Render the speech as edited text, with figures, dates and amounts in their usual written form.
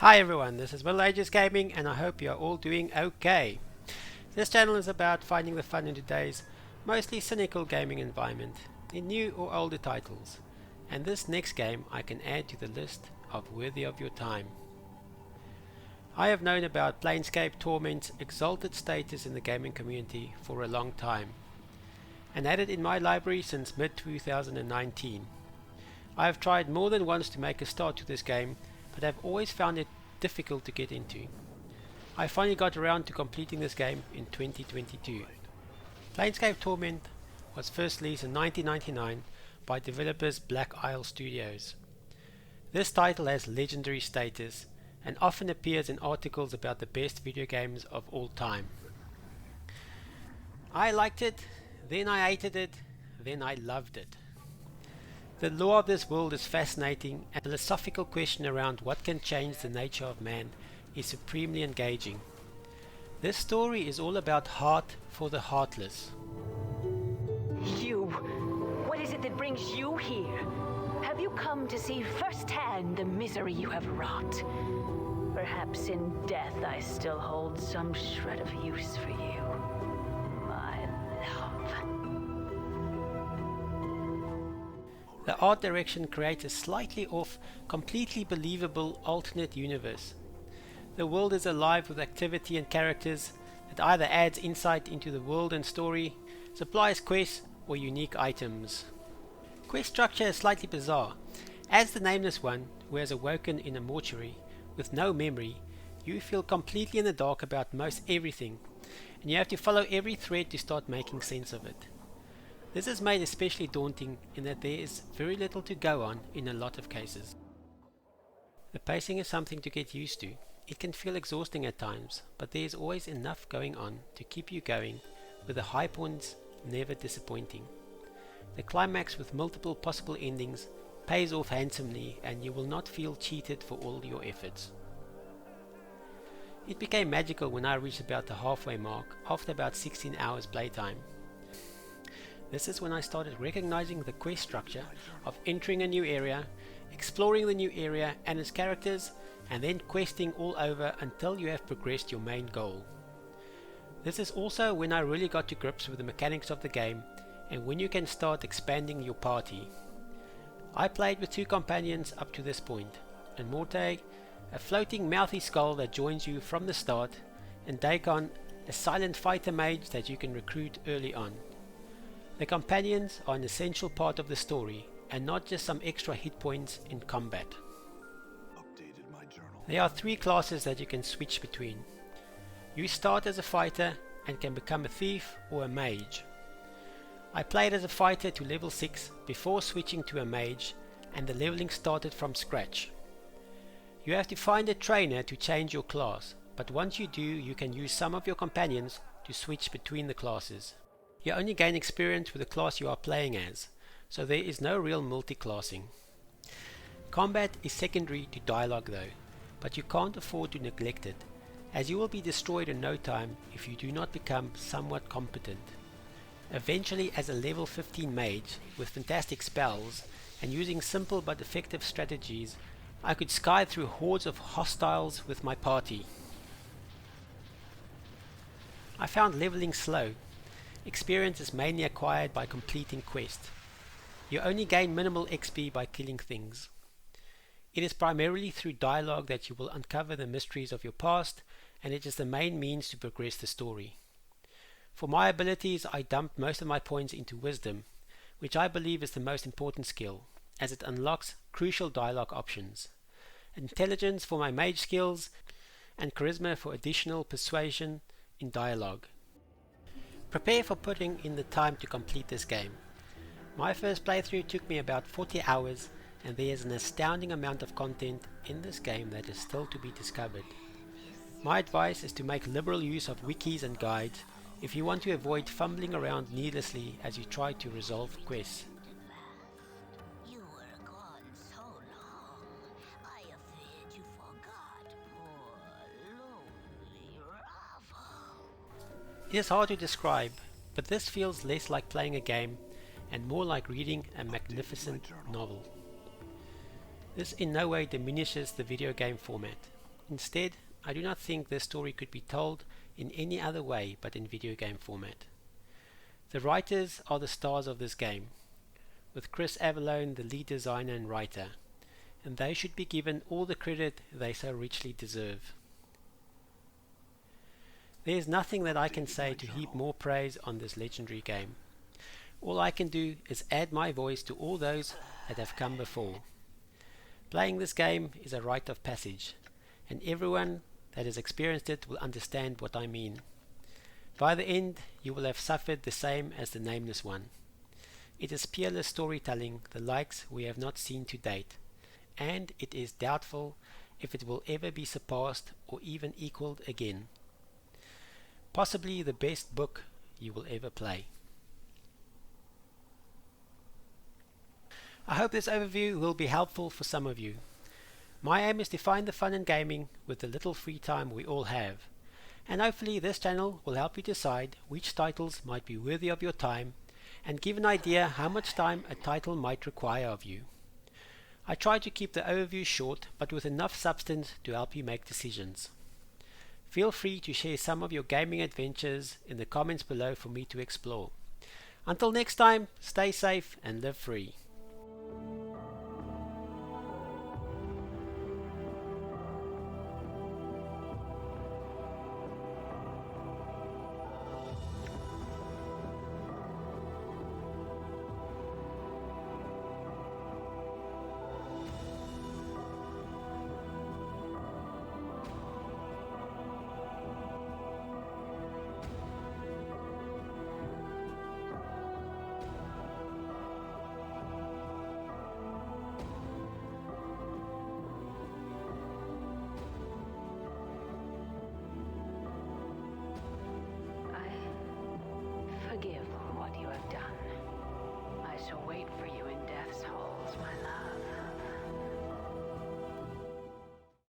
Hi everyone, this is Middle Ages Gaming and I hope you are all doing okay. This channel is about finding the fun in today's mostly cynical gaming environment in new or older titles, and this next game I can add to the list of worthy of your time. I have known about Planescape Torment's exalted status in the gaming community for a long time and had it in my library since mid-2019. I have tried more than once to make a start to this game, but I've always found it difficult to get into. I finally got around to completing this game in 2022. Planescape Torment was first released in 1999 by developers Black Isle Studios. This title has legendary status and often appears in articles about the best video games of all time. I liked it, then I hated it, then I loved it. The lore of this world is fascinating, and the philosophical question around what can change the nature of man is supremely engaging. This story is all about heart for the heartless. You! What is it that brings you here? Have you come to see firsthand the misery you have wrought? Perhaps in death I still hold some shred of use for you, my love. The art direction creates a slightly off, completely believable alternate universe. The world is alive with activity and characters that either adds insight into the world and story, supplies quests, or unique items. Quest structure is slightly bizarre. As the nameless one, who has awoken in a mortuary with no memory, you feel completely in the dark about most everything, and you have to follow every thread to start making sense of it. This is made especially daunting in that there is very little to go on in a lot of cases. The pacing is something to get used to. It can feel exhausting at times, but there is always enough going on to keep you going, with the high points never disappointing. The climax, with multiple possible endings, pays off handsomely, and you will not feel cheated for all your efforts. It became magical when I reached about the halfway mark after about 16 hours playtime. This is when I started recognizing the quest structure of entering a new area, exploring the new area and its characters, and then questing all over until you have progressed your main goal. This is also when I really got to grips with the mechanics of the game and when you can start expanding your party. I played with 2 companions up to this point, and Morte, a floating mouthy skull that joins you from the start, and Daikon, a silent fighter mage that you can recruit early on. The companions are an essential part of the story, and not just some extra hit points in combat. There are 3 classes that you can switch between. You start as a fighter and can become a thief or a mage. I played as a fighter to level 6 before switching to a mage, and the leveling started from scratch. You have to find a trainer to change your class, but once you do, you can use some of your companions to switch between the classes. You only gain experience with the class you are playing as, so there is no real multi-classing. Combat is secondary to dialogue though, but you can't afford to neglect it, as you will be destroyed in no time if you do not become somewhat competent. Eventually, as a level 15 mage with fantastic spells and using simple but effective strategies, I could sky through hordes of hostiles with my party. I found leveling slow. Experience is mainly acquired by completing quests. You only gain minimal XP by killing things. It is primarily through dialogue that you will uncover the mysteries of your past, and it is the main means to progress the story. For my abilities, I dumped most of my points into wisdom, which I believe is the most important skill, as it unlocks crucial dialogue options. Intelligence for my mage skills, and charisma for additional persuasion in dialogue. Prepare for putting in the time to complete this game. My first playthrough took me about 40 hours, and there is an astounding amount of content in this game that is still to be discovered. My advice is to make liberal use of wikis and guides if you want to avoid fumbling around needlessly as you try to resolve quests. You were gone so long, I feared you forgot poor, lonely Ravel. It is hard to describe, but this feels less like playing a game and more like reading a magnificent novel. This in no way diminishes the video game format. Instead, I do not think this story could be told in any other way but in video game format. The writers are the stars of this game, with Chris Avellone the lead designer and writer, and they should be given all the credit they so richly deserve. There is nothing that I can say to heap more praise on this legendary game. All I can do is add my voice to all those that have come before. Playing this game is a rite of passage, and everyone that has experienced it will understand what I mean. By the end, you will have suffered the same as the Nameless One. It is peerless storytelling, the likes we have not seen to date, and it is doubtful if it will ever be surpassed or even equaled again. Possibly the best book you will ever play. I hope this overview will be helpful for some of you. My aim is to find the fun in gaming with the little free time we all have, and hopefully this channel will help you decide which titles might be worthy of your time and give an idea how much time a title might require of you. I try to keep the overview short but with enough substance to help you make decisions. Feel free to share some of your gaming adventures in the comments below for me to explore. Until next time, stay safe and live free.